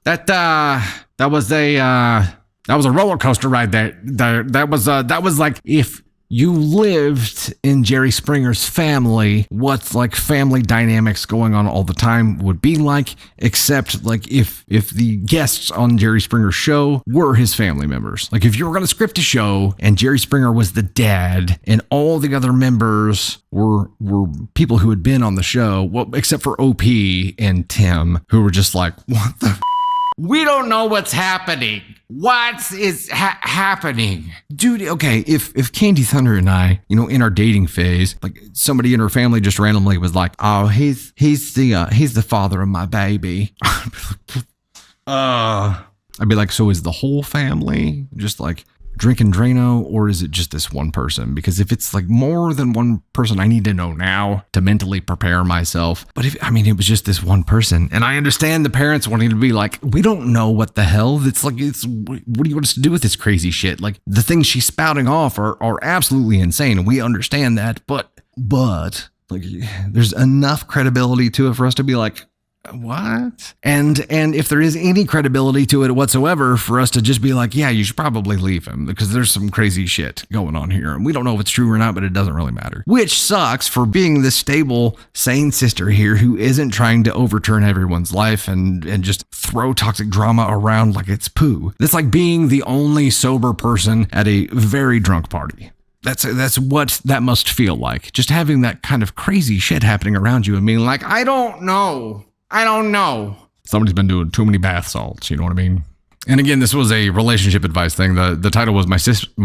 That was a roller coaster ride there. That was like if you lived in Jerry Springer's family, what's like family dynamics going on all the time would be like, except like if the guests on Jerry Springer's show were his family members. Like if you were going to script a show and Jerry Springer was the dad and all the other members were people who had been on the show, well, except for OP and Tim, who were just like, what the we don't know what's happening. What is happening? Dude, okay, if Candy Thunder and I, in our dating phase, like somebody in her family just randomly was like, oh, he's the father of my baby. I'd be like, so is the whole family just like drinking Drano, or is it just this one person? Because if it's like more than one person, I need to know now to mentally prepare myself. But if it was just this one person, and I understand the parents wanting to be like, we don't know what the hell. It's like, what do you want us to do with this crazy shit? Like the things she's spouting off are absolutely insane, and we understand that. But like, there's enough credibility to it for us to be like, what? And if there is any credibility to it whatsoever, for us to just be like, yeah, you should probably leave him because there's some crazy shit going on here. And we don't know if it's true or not, but it doesn't really matter. Which sucks for being this stable, sane sister here who isn't trying to overturn everyone's life and just throw toxic drama around like it's poo. That's like being the only sober person at a very drunk party. That's what that must feel like. Just having that kind of crazy shit happening around you and being like, I don't know. Somebody's been doing too many bath salts, you know what I mean? And again, this was a relationship advice thing. The title was My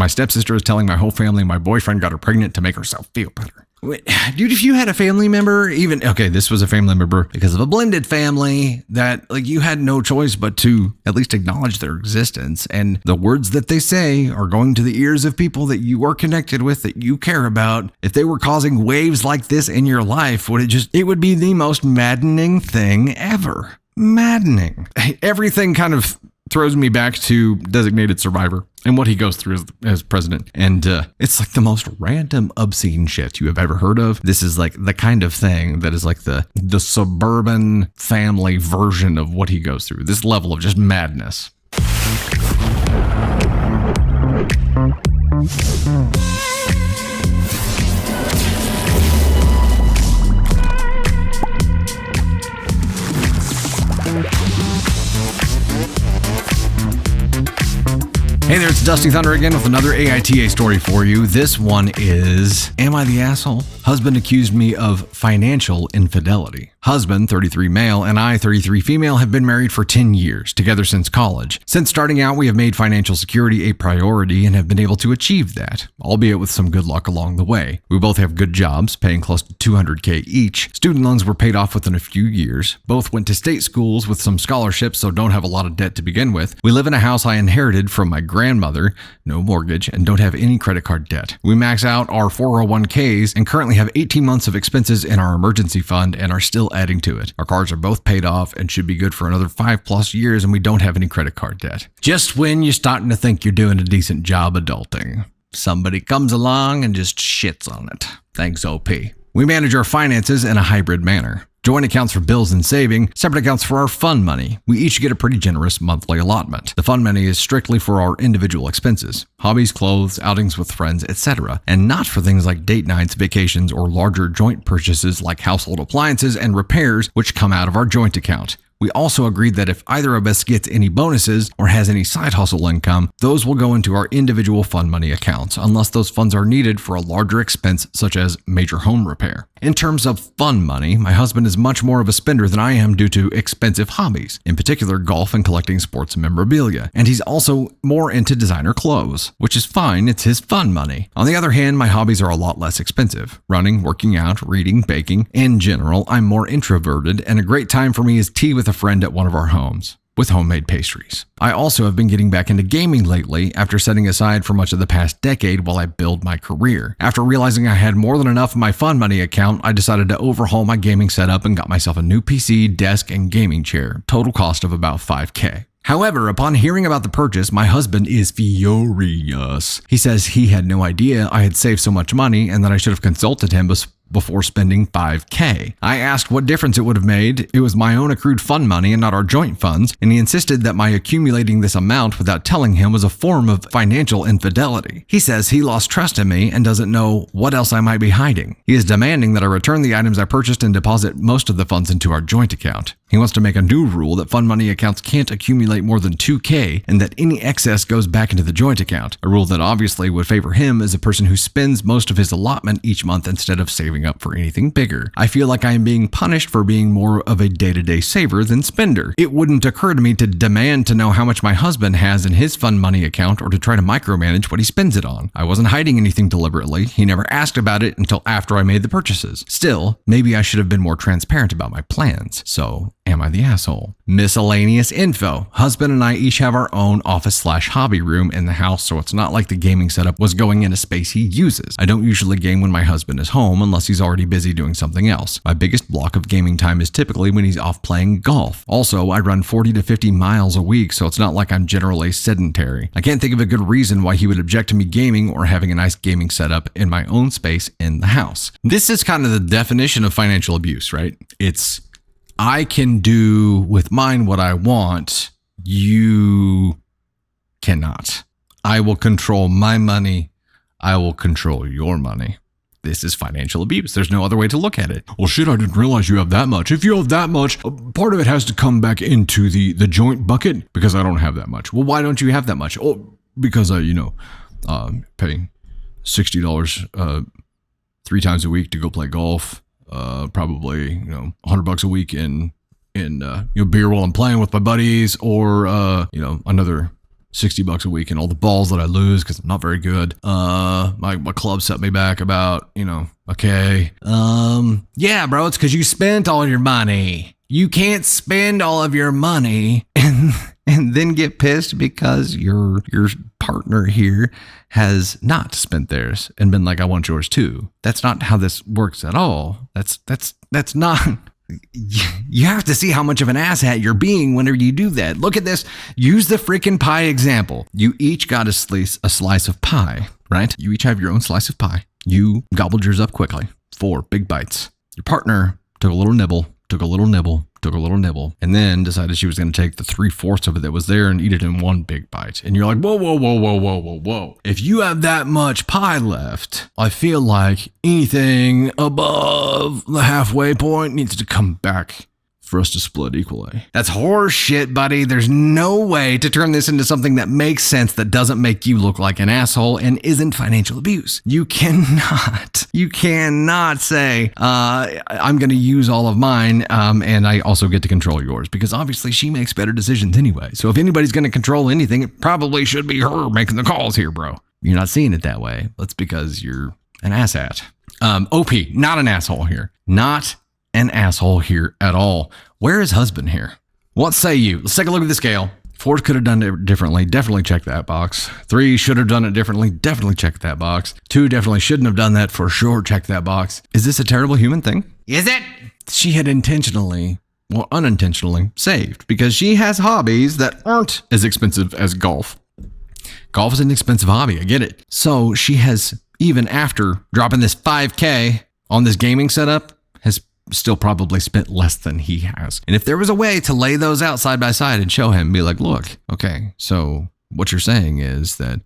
Stepsister is Telling My Whole Family My Boyfriend Got Her Pregnant to Make Herself Feel Better. Wait, dude, if you had a family member, this was a family member because of a blended family that like you had no choice but to at least acknowledge their existence. And the words that they say are going to the ears of people that you are connected with, that you care about. If they were causing waves like this in your life, it would be the most maddening thing ever. Maddening. Everything kind of throws me back to Designated Survivor and what he goes through as president. And it's like the most random, obscene shit you have ever heard of. This is like the kind of thing that is like the suburban family version of what he goes through. This level of just madness. Hey there, it's Dusty Thunder again with another AITA story for you. This one is, am I the asshole? Husband accused me of financial infidelity. Husband, 33 male, and I, 33 female, have been married for 10 years, together since college. Since starting out, we have made financial security a priority and have been able to achieve that, albeit with some good luck along the way. We both have good jobs, paying close to $200K each. Student loans were paid off within a few years. Both went to state schools with some scholarships, so don't have a lot of debt to begin with. We live in a house I inherited from my grandmother, no mortgage, and don't have any credit card debt. We max out our 401ks and currently have 18 months of expenses in our emergency fund and are still adding to it. Our cars are both paid off and should be good for another 5+ years, and we don't have any credit card debt. Just when you're starting to think you're doing a decent job adulting, somebody comes along and just shits on it. Thanks, OP. We manage our finances in a hybrid manner. Joint accounts for bills and saving, separate accounts for our fund money. We each get a pretty generous monthly allotment. The fund money is strictly for our individual expenses, hobbies, clothes, outings with friends, etc., and not for things like date nights, vacations, or larger joint purchases like household appliances and repairs, which come out of our joint account. We also agreed that if either of us gets any bonuses or has any side hustle income, those will go into our individual fund money accounts, unless those funds are needed for a larger expense such as major home repair. In terms of fund money, my husband is much more of a spender than I am due to expensive hobbies, in particular golf and collecting sports memorabilia, and he's also more into designer clothes, which is fine, it's his fun money. On the other hand, my hobbies are a lot less expensive. Running, working out, reading, baking. In general, I'm more introverted, and a great time for me is tea with a friend at one of our homes, with homemade pastries. I also have been getting back into gaming lately after setting aside for much of the past decade while I build my career. After realizing I had more than enough in my fund money account, I decided to overhaul my gaming setup and got myself a new PC, desk, and gaming chair, total cost of about $5K. However, upon hearing about the purchase, my husband is furious. He says he had no idea I had saved so much money and that I should have consulted him before spending $5K. I asked what difference it would have made. It was my own accrued fund money and not our joint funds, and he insisted that my accumulating this amount without telling him was a form of financial infidelity. He says he lost trust in me and doesn't know what else I might be hiding. He is demanding that I return the items I purchased and deposit most of the funds into our joint account. He wants to make a new rule that fund money accounts can't accumulate more than $2K and that any excess goes back into the joint account, a rule that obviously would favor him as a person who spends most of his allotment each month instead of saving up for anything bigger. I feel like I am being punished for being more of a day-to-day saver than spender. It wouldn't occur to me to demand to know how much my husband has in his fund money account or to try to micromanage what he spends it on. I wasn't hiding anything deliberately. He never asked about it until after I made the purchases. Still, maybe I should have been more transparent about my plans. So, am I the asshole? Miscellaneous info. Husband and I each have our own office/hobby room in the house, so it's not like the gaming setup was going in a space he uses. I don't usually game when my husband is home unless he's already busy doing something else. My biggest block of gaming time is typically when he's off playing golf. Also, I run 40 to 50 miles a week, so it's not like I'm generally sedentary. I can't think of a good reason why he would object to me gaming or having a nice gaming setup in my own space in the house. This is kind of the definition of financial abuse, right? It's I can do with mine what I want. You cannot. I will control my money. I will control your money. This is financial abuse. There's no other way to look at it. Well, shit, I didn't realize you have that much. If you have that much, part of it has to come back into the joint bucket because I don't have that much. Well, why don't you have that much? Oh, because I, paying $60 3 times a week to go play golf. Probably, $100 a week in beer while I'm playing with my buddies, or another $60 a week and all the balls that I lose because I'm not very good. My club set me back about, okay. Yeah, bro, it's because you spent all your money. You can't spend all of your money and then get pissed because your partner here has not spent theirs and been like, I want yours too. That's not how this works at all. That's not. You have to see how much of an asshat you're being whenever you do that. Look at this. Use the freaking pie example. You each got a slice of pie, right? You each have your own slice of pie. You gobbled yours up quickly. 4 big bites. Your partner took a little nibble, and then decided she was going to take the 3/4 of it that was there and eat it in one big bite. And you're like, whoa. If you have that much pie left, I feel like anything above the halfway point needs to come back for us to split equally. That's horse shit, buddy. There's no way to turn this into something that makes sense, that doesn't make you look like an asshole and isn't financial abuse. You cannot say, I'm going to use all of mine and I also get to control yours, because obviously she makes better decisions anyway. So if anybody's going to control anything, it probably should be her making the calls here, bro. You're not seeing it that way. That's because you're an asshat. OP, not an asshole here. Not an asshole here at all. Where is husband here? What say you? Let's take a look at the scale. 4 could have done it differently. Definitely check that box. 3 should have done it differently. Definitely check that box. 2 definitely shouldn't have done that. For sure, check that box. Is this a terrible human thing? Is it? She had intentionally or unintentionally saved, because she has hobbies that aren't as expensive as golf. Golf is an expensive hobby. I get it. So she has, even after dropping this $5K on this gaming setup, has still probably spent less than he has. And if there was a way to lay those out side by side and show him, be like, look, okay, so what you're saying is that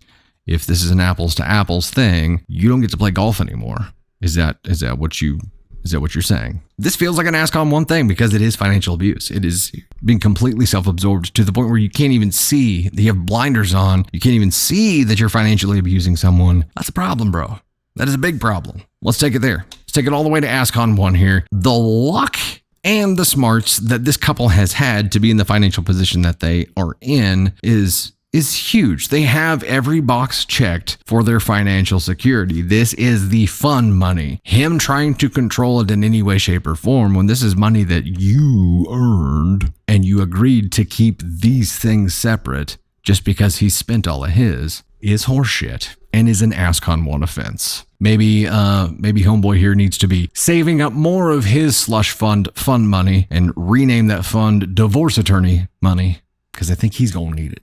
if this is an apples to apples thing, you don't get to play golf anymore. Is that what you're saying? This feels like an ask on one thing, because it is financial abuse. It is being completely self-absorbed to the point where you can't even see that you have blinders on. You can't even see that you're financially abusing someone. That's a problem, bro. That is a big problem. Let's take it there. Let's take it all the way to ask on one here. The luck and the smarts that this couple has had to be in the financial position that they are in is huge. They have every box checked for their financial security. This is the fun money. Him trying to control it in any way, shape, or form, when this is money that you earned and you agreed to keep these things separate just because he spent all of his, is horseshit and is an ask on one offense. Maybe homeboy here needs to be saving up more of his slush fund money and rename that fund divorce attorney money, because I think he's going to need it.